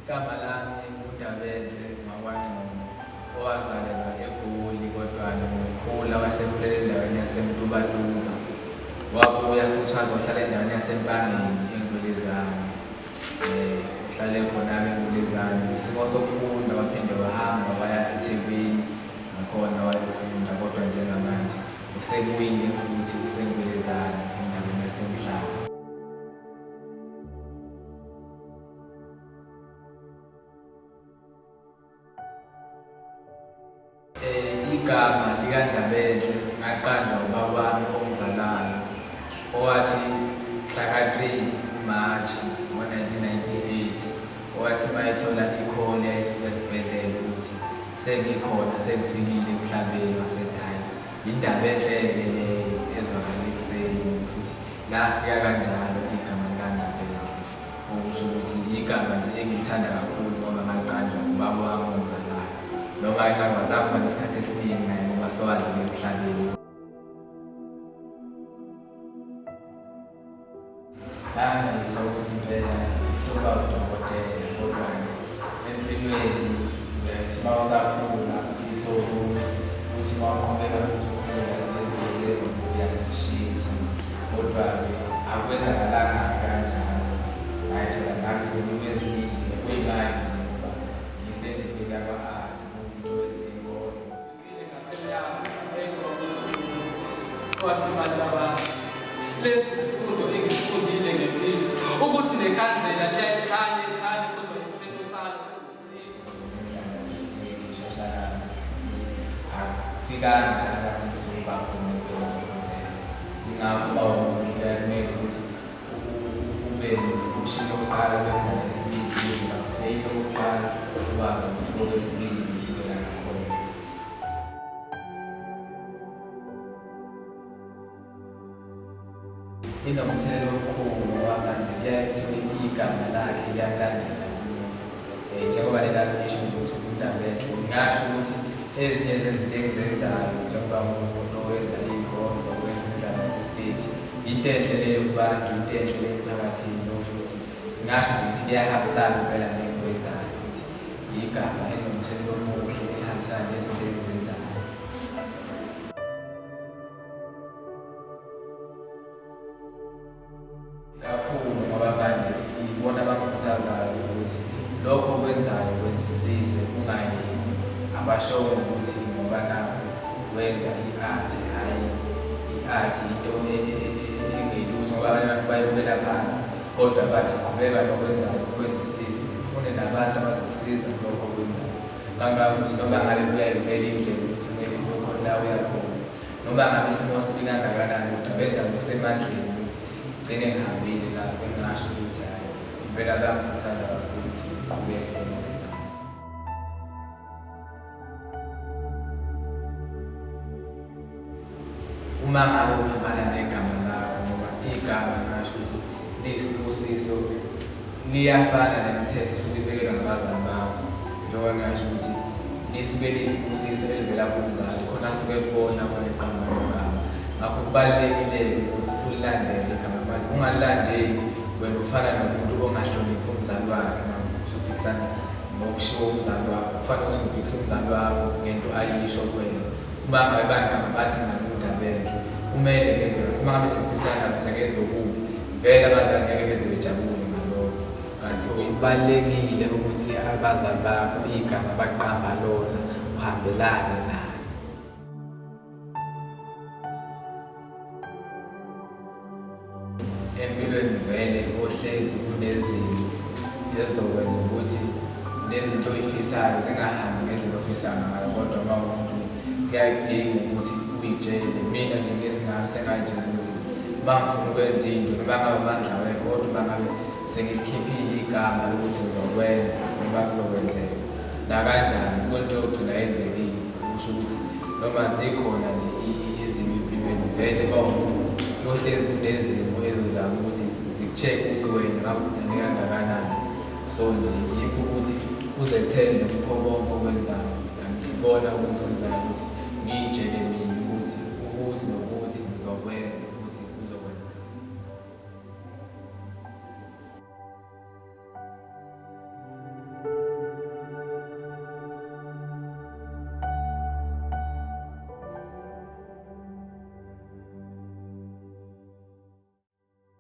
Igama lami uNdabeze Makwangcomo, owazalelwa eGoli kodwa ngokukhula wasekhulela endaweni yaseMtuba. Wabuya futhi wazohlala endaweni yaseMpangeni eNgwelezane. Uhlale khona-ke eNgwelezane. Isimo sokufunda waphinde wahamba waya eThekwini, nakhona wayofunda kodwa njengamanje usebuyile futhi useNgwelezane endaweni yaseMhlaba. Igama likaNdabeze ngaqanjwa ubaba wami ongizalayo, owathi mhlaka 3 Mashi ngo-1998, owathi mayethola i-call yayisuka esibhedlela ukuthi sengikhona, sengifikile emhlabeni waseThai. Indaba-enhle-ke leyo ezwakala ekuseni ukuthi lafika kanjalo igama likaNdabeze, okusho ukuthi igama nje engilithanda kakhulu ngoba ngaliqanjwa ubaba wami ongizalayo, noma engakwazanga ukuba nesikhathi esiningi naye ngoba sewadlula emhlabeni. Ngafisa ukuthi impela ngifisa ukuba udokotela, kodwa-ke empilweni uyathi uma usakhula ufisa ukuthi uma uqhubeka futhi ukhuleka nezinto zenu uyazishintsha, kodwa-ke akwenzakalanga kanjalo. Ngayithola nami sengikwezinye indlela kuyimanje nje ngoba ngisendleleni yakwa-art into wenza inkolo. Ngifile ngasemnyango kwathi matabane lesi sifundo engisifundile ngempilo ukuthi nekhandlela liyayikhanya ikhanye kodwa isiphetho salo sikucisha. Sesicishe shoshalazi ukuthi akufikanga la ngifisa ukuba khona udokotela. Ingakho uba umuntu kumele ukuthi ube umshini wokuqala wendlela yesibili, ungafeyili okokuqala ukwazi ukuthi okwesibili yinto yakhona. Inomthelela omkhulu ngoba manje kuyaye igama lakhe liyalandela umuntu. Njengoba lisho ukuthi uNdabeze, ngingasho ukuthi ezinye zezinto engizenzayo njengoba umuntu owenza iy'nkondlo, owenza imidlalo yasesteji, into enhle leyo kubantu, into enhle leyo emphakathini. Okusho ukuthi ngingasho ukuthi kuyahambisana impela nengikwenzayo, ukuthi igama elinomthelela omuhle elihambisana nezinto engizenzayo. Kakhulu ngoba manje ibona abangikhuthazayo ukuthi lokho okwenzayo kwenzisise, kungayi abashoyo ukuthi ngoba nakho wenza i-art, hhayi i-art into engelutho ngoba abanye abantu bayibukela phansi, kodwa bathi qhubeka nokwenzayo kwenzisise, ufune nabantu abazokusiza lokho okwenzayo. Kangangokuthi noma ngabe kuyayivela indlela ukuthi kumele kube khona la uyakhona, noma ngabe isimo sibi kangakanani, kodwa benza ngokusemandleni ukuthi gcine ngihambile lapho. Engingasho ukuthi hhayi impela bayangikhuthaza kakhulu ukuthi ngiqhubeke nokwenza. Uma ngabe uhambana negama lakho, ngoba igama ngingasho ukuthi liyisibusiso, liyafana nemithetho esuke ibekelwa ngabazali bakho. Njengoba ngingasho ukuthi lisuke liyisibusiso elivela kumzali, khona asuke ekubona khona eqamba logama. Ngakho kubalulekile ukuthi ulilandele igama lakho, ungalilandeli wena ufana nomuntu ongahloniphi umzali wakhe. Usuphikisana nokushiwo umzali wakho, kufanele ukuthi uphikise umzali wakho ngento ayisho kuwena. Uma ngabe banigqama bathi mina uNdabeze, kumele ngenze kahle. Uma ngabe siphikisana nabo sengenza okubi, vele abazali ngeke beze bejabule ngalokho. Kanti kubalulekile ukuthi abazali bakho igama baqamba lona uhambelane nalo. Empilweni vele ohlezi kunezinto ezokwenza ukuthi nezinto oyifisayo zingahambi ngendlela ofisa ngayo, kodwa uma umuntu kuyadinga ukuthi uyitshele. Mina nje ngesinami sengathi ukuthi uma ngifuna ukwenza into, noma ngabe amandla awekho, kodwa uma ngabe sengikhiphile igama lokuthi ngizokwenza noma kuzokwenzeka nakanjani, into yokugcina yenzekile. Kusho ukuthi noma zikhona nje izimo empilweni, vele bawumuntu yohlezi kunezimo ezozama ukuthi zikucheck ukuthi wena ngabe udane kangakanani. So nje yikho ukuthi uzethembe kukho konke okwenzayo. Ngibona ukusizayo ukuthi ngiyitshele